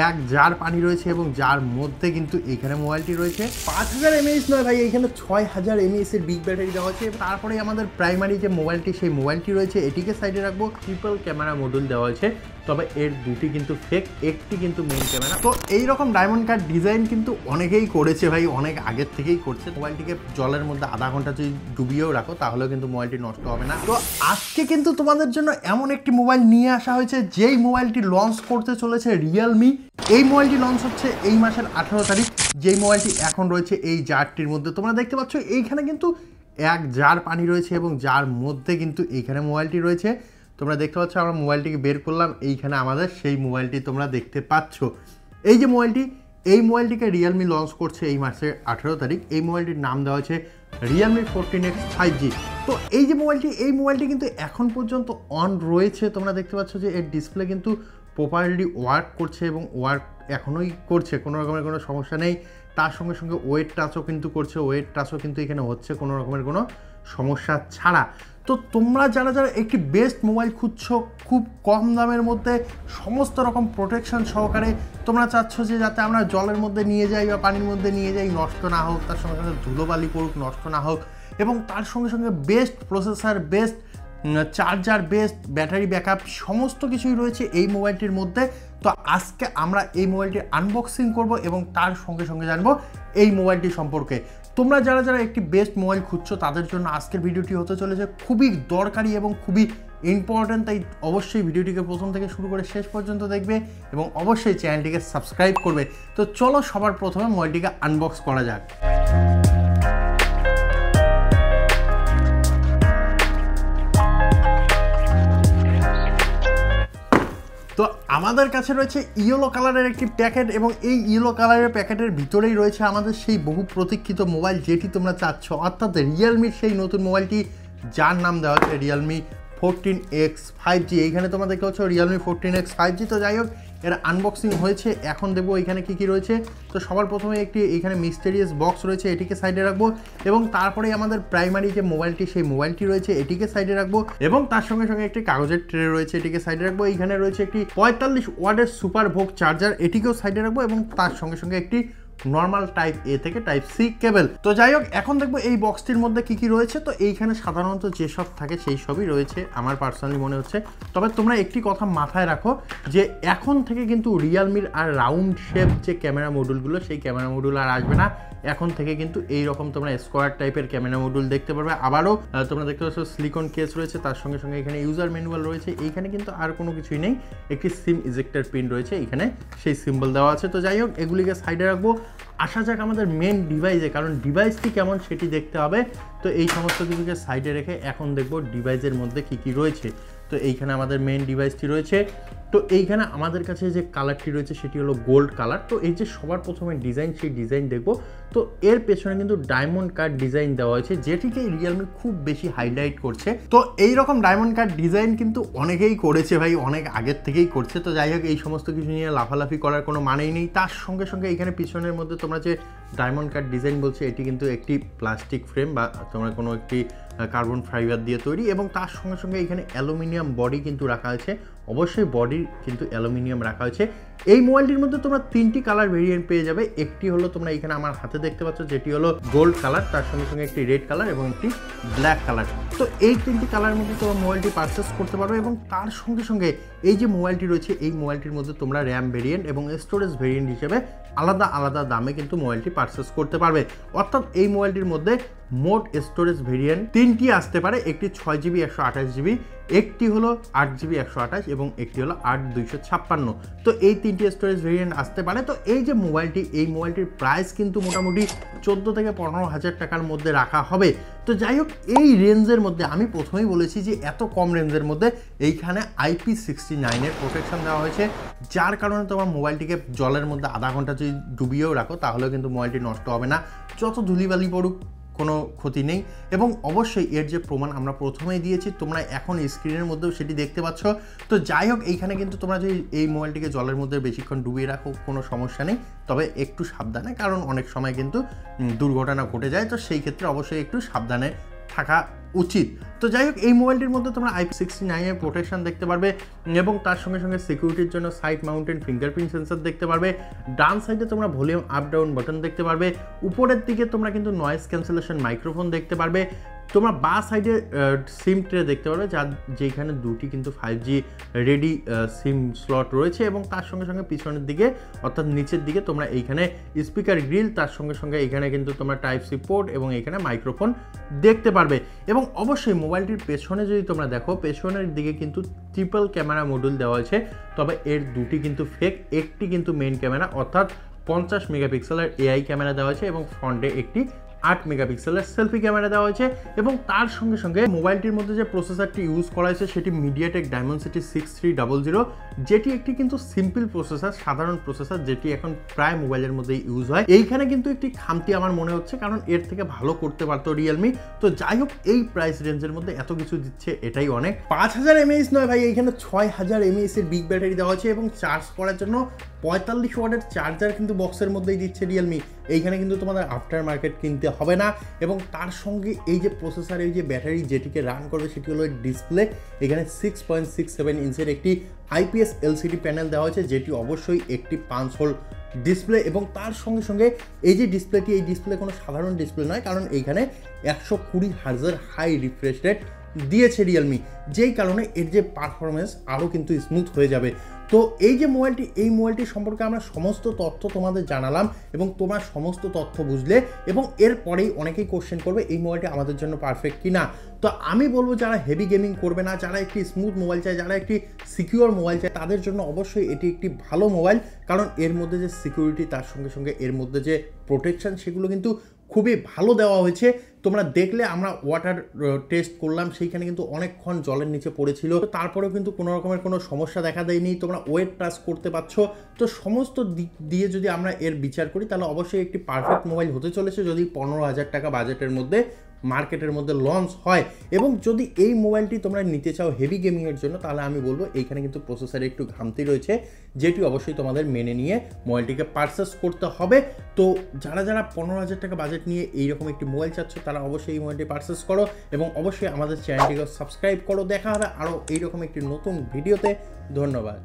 এক জার পানি রয়েছে এবং যার মধ্যে কিন্তু এখানে মোবাইলটি রয়েছে 5000 mAh নয় ভাই, এখানে 6000 mAh এর বিগ ব্যাটারি দেওয়া হয়েছে। তারপরে আমাদের প্রাইমারি যে মোবাইলটি সেই মোবাইলটি রয়েছে এটিকে সাইডে রাখবো। ট্রিপল ক্যামেরা মডিউল দেওয়া হয়েছে, তবে এর দুটি কিন্তু ফেক, একটি কিন্তু মেইন ক্যামেরা। তো এইরকম ডায়মন্ড কাট ডিজাইন কিন্তু অনেকেই করেছে ভাই, অনেক আগের থেকেই করছে। মোবাইলটিকে জলের মধ্যে আধা ঘন্টা যদি ডুবিয়েও রাখো তাহলেও কিন্তু মোবাইলটি নষ্ট হবে না। তো আজকে কিন্তু তোমাদের জন্য এমন একটি মোবাইল নিয়ে আসা হয়েছে যেই মোবাইলটি লঞ্চ করতে চলেছে রিয়েলমি। এই মোবাইলটি লঞ্চ হচ্ছে এই মাসের 18 তারিখ। যেই মোবাইলটি এখন রয়েছে এই জারটির মধ্যে তোমরা দেখতে পাচ্ছ এইখানে কিন্তু এক জার পানি রয়েছে এবং যার মধ্যে কিন্তু এইখানে মোবাইলটি রয়েছে। তোমরা দেখতে পাচ্ছ আমরা মোবাইলটিকে বের করলাম, এইখানে আমাদের সেই মোবাইলটি তোমরা দেখতে পাচ্ছ। এই যে মোবাইলটি, এই মোবাইলটিকে রিয়েলমি লঞ্চ করছে এই মাসের 18 তারিখ। এই মোবাইলটির নাম দেওয়া হয়েছে রিয়েলমি 14X 5G। তো এই যে মোবাইলটি, এই মোবাইলটি কিন্তু এখন পর্যন্ত অন রয়েছে। তোমরা দেখতে পাচ্ছ যে এর ডিসপ্লে কিন্তু প্রপারলি ওয়ার্ক করছে এবং ওয়ার্ক এখনোই করছে, কোনো রকমের কোনো সমস্যা নেই। তার সঙ্গে সঙ্গে ওয়েট টাচও কিন্তু করছে, ওয়েট টাচও কিন্তু এখানে হচ্ছে কোনো রকমের কোনো সমস্যা ছাড়া। তো তোমরা যারা যারা একটি বেস্ট মোবাইল খুঁজছো খুব কম দামের মধ্যে সমস্ত রকম প্রোটেকশন সহকারে, তোমরা চাচ্ছ যে যাতে আমরা জলের মধ্যে নিয়ে যাই বা পানির মধ্যে নিয়ে যাই নষ্ট না হোক, তার সঙ্গে সঙ্গে ধুলোবালি পড়ুক নষ্ট না হোক, এবং তার সঙ্গে সঙ্গে best processor, best charger, best battery backup সমস্ত কিছুই রয়েছে এই মোবাইলটির মধ্যে। তো আজকে আমরা এই মোবাইলটির আনবক্সিং করব এবং তার সঙ্গে সঙ্গে জানবো এই মোবাইলটি সম্পর্কে। তোমরা যারা যারা একটি বেস্ট মোবাইল খুঁজছো তাদের জন্য আজকের ভিডিওটি হতে চলেছে খুবই দরকারি এবং খুবই ইম্পর্ট্যান্ট। তাই অবশ্যই ভিডিওটিকে প্রথম থেকে শুরু করে শেষ পর্যন্ত দেখবে এবং অবশ্যই চ্যানেলটিকে সাবস্ক্রাইব করবে। তো চলো সবার প্রথমে মোবাইলটিকে আনবক্স করা যাক। তো আমাদের কাছে রয়েছে ইয়েলো কালারের একটি প্যাকেট এবং এই ইয়েলো কালারের প্যাকেটের ভিতরেই রয়েছে আমাদের সেই বহু প্রতীক্ষিত মোবাইল যেটি তোমরা চাচ্ছ, অর্থাৎ রিয়েলমির সেই নতুন মোবাইলটি যার নাম দেওয়া হচ্ছে রিয়েলমি 14X 5G। এইখানে তোমরা দেখতে পাচ্ছ রিয়েলমি 14X 5G। তো যাই হোক, এর আনবক্সিং হয়েছে, এখন দেবো এখানে কি কি রয়েছে। তো সবার প্রথমে একটি এখানে মিস্টেরিয়াস বক্স রয়েছে, এটিকে সাইডে রাখবো এবং তারপরে আমাদের প্রাইমারি যে মোবাইলটি সেই মোবাইলটি রয়েছে এটিকে সাইডে রাখবো এবং তার সঙ্গে সঙ্গে একটি কাগজের ট্রে রয়েছে, এটিকে সাইডে রাখবো। এইখানে রয়েছে একটি 45 ওয়াটের সুপার ভোগ চার্জার, এটিকেও সাইডে রাখবো এবং তার সঙ্গে সঙ্গে একটি নর্মাল টাইপ এ থেকে টাইপ সি কেবল। তো যাই হোক, এখন দেখবো এই বক্সটির মধ্যে কি কি রয়েছে। তো এইখানে সাধারণত যেসব থাকে সেই সবই রয়েছে আমার পার্সোনালি মনে হচ্ছে। তবে তোমরা একটি কথা মাথায় রাখো যে এখন থেকে কিন্তু রিয়েলমির আর রাউন্ড শেপ যে ক্যামেরা মডিউলগুলো সেই ক্যামেরা মডিউল আর আসবে না। এখন থেকে কিন্তু এই রকম তোমরা স্কোয়ার টাইপের ক্যামেরা মডিউল দেখতে পারবে। আবারও তোমরা দেখতে পাচ্ছ সিলিকন কেস রয়েছে, তার সঙ্গে সঙ্গে এখানে ইউজার ম্যানুয়াল রয়েছে। এইখানে কিন্তু আর কোনো কিছুই নেই, একটি সিম ইজেক্টর পিন রয়েছে, এখানে সেই সিম্বল দেওয়া আছে। তো যাই হোক, এগুলিকে সাইডে রাখবো। আসা যাক আমাদের মেন ডিভাইসে, কারণ ডিভাইসটি কেমন সেটি দেখতে হবে। তো এই সমস্ত কিছুকে সাইডে রেখে এখন দেখবো ডিভাইসের মধ্যে কি কি রয়েছে। তো এইখানে আমাদের মেন ডিভাইসটি রয়েছে। তো এইখানে আমাদের কাছে যে কালারটি রয়েছে সেটি হলো গোল্ড কালার। তো এই যে সবার প্রথমে ডিজাইন, সেই ডিজাইন দেখবো। তো এর পেছনে কিন্তু ডায়মন্ড কাট ডিজাইন দেওয়া হয়েছে, যেটিকে রিয়েলমি খুব বেশি হাইলাইট করছে। তো এই রকম ডায়মন্ড কাট ডিজাইন কিন্তু অনেকেই করেছে ভাই, অনেক আগের থেকেই করছে। তো যাই হোক, এই সমস্ত কিছু নিয়ে লাফালাফি করার কোনো মানেই নেই। তার সঙ্গে সঙ্গে এখানে পিছনের মধ্যে তোমরা যে ডায়মন্ড কাট ডিজাইন বলছে এটি কিন্তু একটি প্লাস্টিক ফ্রেম বা তোমরা কোনো একটি কার্বন ফাইবার দিয়ে তৈরি এবং তার সঙ্গে সঙ্গে এখানে অ্যালুমিনিয়াম বডি কিন্তু রাখা হয়েছে। অবশ্যই বডি কিন্তু অ্যালুমিনিয়াম রাখা হয়েছে। এই মোবাইলটির মধ্যে তোমরা তিনটি কালার ভেরিয়েন্ট পেয়ে যাবে। একটি হলো তোমরা এখানে আমার হাতে দেখতে পাচ্ছ, যেটি হলো গোল্ড কালার, তার সঙ্গে সঙ্গে একটি রেড কালার এবং একটি ব্ল্যাক কালার। তো এই তিনটি কালারের মধ্যে তোমরা মোবাইলটি পারচেস করতে পারবে এবং তার সঙ্গে সঙ্গে এই যে মোবাইলটি রয়েছে এই মোবাইলটির মধ্যে তোমরা র্যাম ভেরিয়েন্ট এবং স্টোরেজ ভেরিয়েন্ট হিসেবে আলাদা আলাদা দামে কিন্তু মোবাইলটি পারচেস করতে পারবে। অর্থাৎ এই মোবাইলটির মধ্যে মোট স্টোরেজ ভেরিয়েন্ট তিনটি আসতে পারে, একটি 6GB 128GB, একটি হলো 8GB 128 এবং একটি হলো 8 256। তো এই তিনটি স্টোরেজ ভেরিয়েন্ট আসতে পারে। তো এই যে মোবাইলটি, এই মোবাইলটির প্রাইস কিন্তু মোটামুটি 14 থেকে 15,000 টাকার মধ্যে রাখা হবে। তো যাই হোক, এই রেঞ্জের মধ্যে আমি প্রথমেই বলেছি যে এত কম রেঞ্জের মধ্যে এইখানে IP69 এর প্রোটেকশন দেওয়া হয়েছে, যার কারণে তোমার মোবাইলটিকে জলের মধ্যে আধা ঘন্টা যদি ডুবিয়েও রাখো তাহলেও কিন্তু মোবাইলটি নষ্ট হবে না, যত ধুলিবালি পড়ুক কোনো ক্ষতি নেই। এবং অবশ্যই এর যে প্রমাণ আমরা প্রথমেই দিয়েছি, তোমরা এখন স্ক্রিনের মধ্যেও সেটি দেখতে পাচ্ছ। তো যাই হোক, এইখানে কিন্তু তোমরা যদি এই মোবাইলটিকে জলের মধ্যে বেশিক্ষণ ডুবিয়ে রাখো কোনো সমস্যা নেই, তবে একটু সাবধানে, কারণ অনেক সময় কিন্তু দুর্ঘটনা ঘটে যায়। তো সেই ক্ষেত্রে অবশ্যই একটু সাবধানে থাকা উচিত। তো যাই হোক, এই মোবাইলটির মধ্যে তোমরা IP69 এর প্রোটেকশন দেখতে পারবে এবং তার সঙ্গে সঙ্গে সিকিউরিটির জন্য সাইড মাউন্টেন ফিঙ্গারপ্রিন্ট সেন্সর দেখতে পারবে। ডান সাইডে তোমরা ভলিউম আপ ডাউন বাটন দেখতে পারবে। উপরের দিকে তোমরা কিন্তু নয়েজ ক্যান্সেলেশন মাইক্রোফোন দেখতে পারবে। তোমরা বা সাইডে সিম ট্রে দেখতে পারবে, যেখানে দুটি কিন্তু 5G রেডি সিম স্লট রয়েছে এবং তার সঙ্গে সঙ্গে পিছনের দিকে অর্থাৎ নিচের দিকে তোমরা এইখানে স্পিকার গ্রিল, তার সঙ্গে সঙ্গে এখানে কিন্তু তোমরা Type-C পোর্ট এবং এখানে মাইক্রোফোন দেখতে পারবে। এবং অবশ্যই মোবাইলটির পেছনে যদি তোমরা দেখো, পেছনের দিকে কিন্তু ট্রিপল ক্যামেরা মডিউল দেওয়া হয়েছে, তবে এর দুটি কিন্তু ফেক, একটি কিন্তু মেইন ক্যামেরা অর্থাৎ 50 মেগাপিক্সেলের AI ক্যামেরা দেওয়া হয়েছে এবং ফ্রন্টে একটি 8 মেগাপিক্সেলের সেলফি ক্যামেরা দেওয়া হয়েছে। এবং তার সঙ্গে সঙ্গে মোবাইলটির মধ্যে যে প্রসেসরটি ইউজ করা হয়েছে সেটি মিডিয়াটেক ডায়মেনসিটি 6300, যেটি একটি কিন্তু সিম্পল প্রসেসর, সাধারণ প্রসেসর, যেটি এখন প্রায় মোবাইলের মধ্যে ইউজ হয়। এইখানে কিন্তু একটি খামতি আমার মনে হচ্ছে, কারণ এর থেকে ভালো করতে পারতো রিয়েলমি। তো যাই হোক, এই প্রাইস রেঞ্জের মধ্যে এত কিছু দিচ্ছে, এটাই অনেক। 5000 mAh নয় ভাই, এইখানে 6000 mAh এর বিগ ব্যাটারি দেওয়া হয়েছে এবং চার্জ করার জন্য 45 ওয়াটের চার্জার কিন্তু বক্সের মধ্যেই দিচ্ছে রিয়েলমি। এইখানে কিন্তু তোমাদের আফটার মার্কেট কিনতে হবে না। এবং তার সঙ্গে এই যে প্রসেসর, এই যে ব্যাটারি যেটিকে রান করবে সেটি হলো ডিসপ্লে। এখানে 6.67 ইঞ্চের একটি IPS LCD প্যানেল দেওয়া হয়েছে, যেটি অবশ্যই একটি 5 হোল ডিসপ্লে। এবং তার সঙ্গে সঙ্গে এই যে ডিসপ্লেটি, এই ডিসপ্লে কোনো সাধারণ ডিসপ্লে নয়, কারণ এইখানে 120 হার্জের হাই রিফ্রেশ রেট দিয়েছে রিয়েলমি, যেই কারণে এর যে পারফরমেন্স আরও কিন্তু স্মুথ হয়ে যাবে। তো এই যে মোবাইলটি, এই মোবাইলটি সম্পর্কে আমরা সমস্ত তথ্য তোমাদের জানালাম এবং তোমরা সমস্ত তথ্য বুঝলে, এবং এরপরেই অনেকেই কোশ্চেন করবে এই মোবাইলটি আমাদের জন্য পারফেক্ট কিনা। তো আমি বলবো, যারা হেভি গেমিং করবে না, যারা একটি স্মুথ মোবাইল চায়, যারা একটি সিকিউর মোবাইল চায়, তাদের জন্য অবশ্যই এটি একটি ভালো মোবাইল। কারণ এর মধ্যে যে সিকিউরিটি, তার সঙ্গে সঙ্গে এর মধ্যে যে প্রোটেকশন, সেগুলো কিন্তু খুবই ভালো দেওয়া হয়েছে। তোমরা দেখলে, আমরা ওয়াটার টেস্ট করলাম, সেইখানে কিন্তু অনেকক্ষণ জলের নিচে পড়েছিল, তারপরেও কিন্তু কোনো রকমের কোনো সমস্যা দেখা দেয়নি। তোমরা ওয়েট টাচ করতে পারছো। তো সমস্ত দিক দিয়ে যদি আমরা এর বিচার করি, তাহলে অবশ্যই একটি পারফেক্ট মোবাইল হতে চলেছে, যদি 15,000 টাকা বাজেটের মধ্যে মার্কেটের মধ্যে লঞ্চ হয়। এবং যদি এই মোবাইলটি তোমরা নিতে চাও হেভি গেমিংয়ের জন্য, তাহলে আমি বলবো এইখানে কিন্তু প্রসেসরে একটু ঘামতি রয়েছে, যেটি অবশ্যই তোমাদের মেনে নিয়ে মোবাইলটিকে পারচেস করতে হবে। তো যারা যারা 15,000 টাকা বাজেট নিয়ে এইরকম একটি মোবাইল চাচ্ছ, তারা অবশ্যই এই মোবাইলটি পারচেস করো এবং অবশ্যই আমাদের চ্যানেলটিকে সাবস্ক্রাইব করো। দেখা হবে আরও এইরকম একটি নতুন ভিডিওতে। ধন্যবাদ।